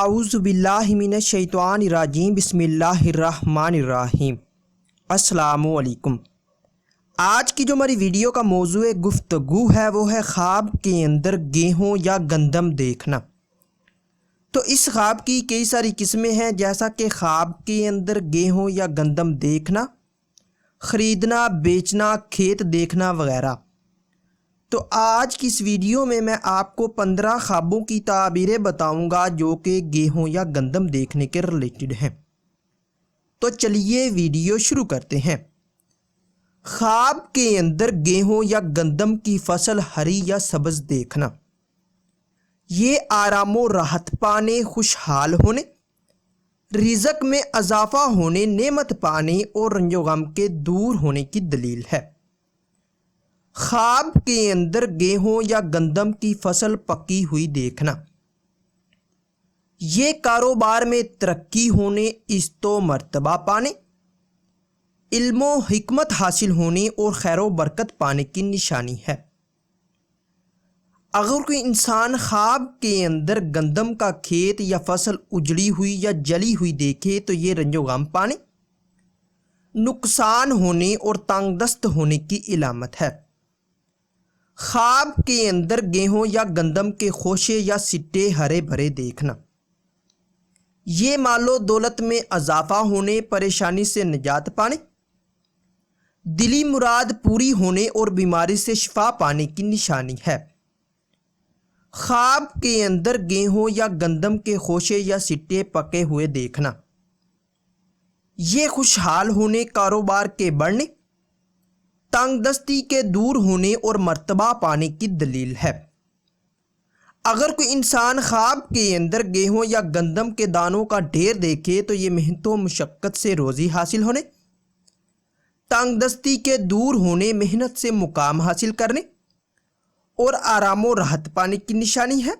اعوذ باللہ من الشیطان الرجیم بسم اللہ الرحمن الرحیم۔ السلام علیکم۔ آج کی جو ہماری ویڈیو کا موضوع گفتگو ہے وہ ہے خواب کے اندر گیہوں یا گندم دیکھنا۔ تو اس خواب کی کئی ساری قسمیں ہیں، جیسا کہ خواب کے اندر گیہوں یا گندم دیکھنا، خریدنا، بیچنا، کھیت دیکھنا وغیرہ۔ تو آج کی اس ویڈیو میں آپ کو 15 خوابوں کی تعبیریں بتاؤں گا جو کہ گیہوں یا گندم دیکھنے کے ریلیٹڈ ہیں۔ تو چلیے ویڈیو شروع کرتے ہیں۔ خواب کے اندر گیہوں یا گندم کی فصل ہری یا سبز دیکھنا، یہ آرام و راحت پانے، خوشحال ہونے، رزق میں اضافہ ہونے، نعمت پانے اور رنج و غم کے دور ہونے کی دلیل ہے۔ خواب کے اندر گیہوں یا گندم کی فصل پکی ہوئی دیکھنا، یہ کاروبار میں ترقی ہونے، عزت و مرتبہ پانے، علم و حکمت حاصل ہونے اور خیر و برکت پانے کی نشانی ہے۔ اگر کوئی انسان خواب کے اندر گندم کا کھیت یا فصل اجڑی ہوئی یا جلی ہوئی دیکھے تو یہ رنج و غم پانے، نقصان ہونے اور تنگ دست ہونے کی علامت ہے۔ خواب کے اندر گیہوں یا گندم کے خوشے یا سٹے ہرے بھرے دیکھنا، یہ مال و دولت میں اضافہ ہونے، پریشانی سے نجات پانے، دلی مراد پوری ہونے اور بیماری سے شفا پانے کی نشانی ہے۔ خواب کے اندر گیہوں یا گندم کے خوشے یا سٹے پکے ہوئے دیکھنا، یہ خوشحال ہونے، کاروبار کے بڑھنے، تنگ دستی کے دور ہونے اور مرتبہ پانے کی دلیل ہے۔ اگر کوئی انسان خواب کے اندر گیہوں یا گندم کے دانوں کا ڈھیر دیکھے تو یہ محنت و مشقت سے روزی حاصل ہونے، تنگ دستی کے دور ہونے، محنت سے مقام حاصل کرنے اور آرام و راحت پانے کی نشانی ہے۔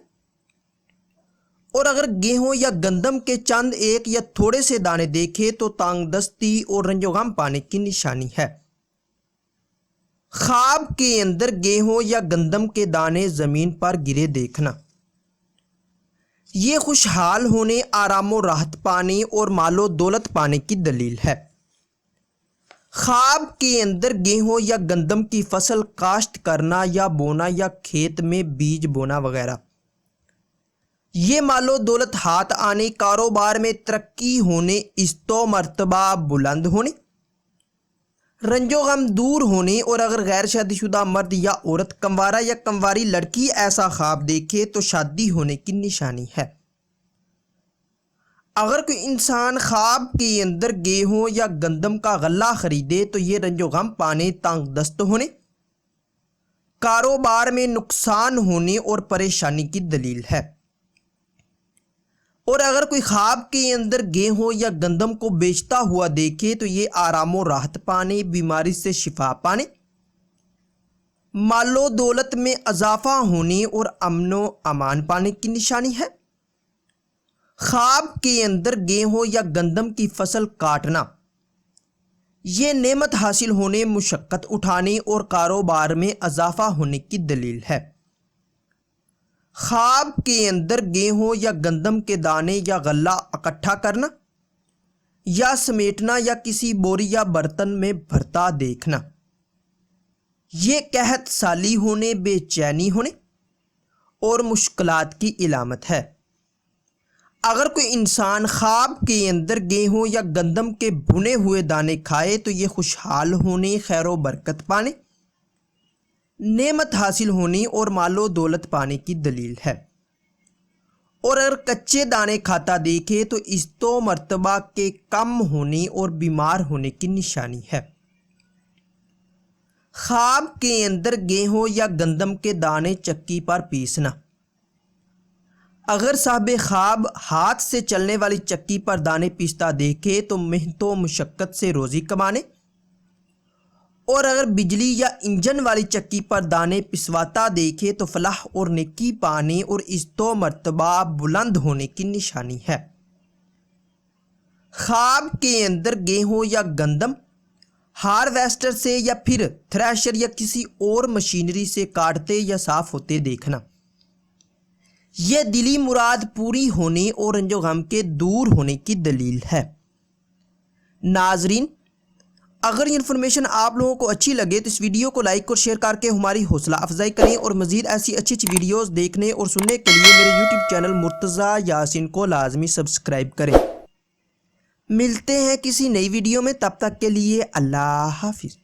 اور اگر گیہوں یا گندم کے چند ایک یا تھوڑے سے دانے دیکھے تو تنگ دستی اور رنج و غم پانے کی نشانی ہے۔ خواب کے اندر گیہوں یا گندم کے دانے زمین پر گرے دیکھنا، یہ خوشحال ہونے، آرام و راحت پانے اور مال و دولت پانے کی دلیل ہے۔ خواب کے اندر گیہوں یا گندم کی فصل کاشت کرنا یا بونا یا کھیت میں بیج بونا وغیرہ، یہ مال و دولت ہاتھ آنے، کاروبار میں ترقی ہونے، عزت و مرتبہ بلند ہونے، رنج و غم دور ہونے اور اگر غیر شادی شدہ مرد یا عورت، کنوارا یا کنواری لڑکی ایسا خواب دیکھے تو شادی ہونے کی نشانی ہے۔ اگر کوئی انسان خواب کے اندر گیہوں یا گندم کا غلہ خریدے تو یہ رنج و غم پانے، تنگ دست ہونے، کاروبار میں نقصان ہونے اور پریشانی کی دلیل ہے۔ اور اگر کوئی خواب کے اندر گیہوں یا گندم کو بیچتا ہوا دیکھے تو یہ آرام و راحت پانے، بیماری سے شفا پانے، مال و دولت میں اضافہ ہونے اور امن و امان پانے کی نشانی ہے۔ خواب کے اندر گیہوں یا گندم کی فصل کاٹنا، یہ نعمت حاصل ہونے، مشقت اٹھانے اور کاروبار میں اضافہ ہونے کی دلیل ہے۔ خواب کے اندر گیہوں یا گندم کے دانے یا غلہ اکٹھا کرنا یا سمیٹنا یا کسی بوری یا برتن میں بھرتا دیکھنا، یہ قحط سالی ہونے، بے چینی ہونے اور مشکلات کی علامت ہے۔ اگر کوئی انسان خواب کے اندر گیہوں یا گندم کے بھنے ہوئے دانے کھائے تو یہ خوشحال ہونے، خیر و برکت پانے، نعمت حاصل ہونے اور مال و دولت پانے کی دلیل ہے۔ اور اگر کچے دانے کھاتا دیکھے تو عزت و مرتبہ کے کم ہونے اور بیمار ہونے کی نشانی ہے۔ خواب کے اندر گیہوں یا گندم کے دانے چکی پر پیسنا، اگر صاحب خواب ہاتھ سے چلنے والی چکی پر دانے پیستا دیکھے تو محنت و مشقت سے روزی کمانے، اور اگر بجلی یا انجن والی چکی پر دانے پسواتا دیکھے تو فلاح اور نیکی پانے اور عزت و مرتبہ بلند ہونے کی نشانی ہے۔ خواب کے اندر گیہوں یا گندم ہارویسٹر سے یا پھر تھریشر یا کسی اور مشینری سے کاٹتے یا صاف ہوتے دیکھنا، یہ دلی مراد پوری ہونے اور رنج و غم کے دور ہونے کی دلیل ہے۔ ناظرین، اگر یہ انفارمیشن آپ لوگوں کو اچھی لگے تو اس ویڈیو کو لائک اور شیئر کر کے ہماری حوصلہ افزائی کریں، اور مزید ایسی اچھی ویڈیوز دیکھنے اور سننے کے لیے میرے یوٹیوب چینل مرتضیٰ یاسین کو لازمی سبسکرائب کریں۔ ملتے ہیں کسی نئی ویڈیو میں، تب تک کے لیے اللہ حافظ۔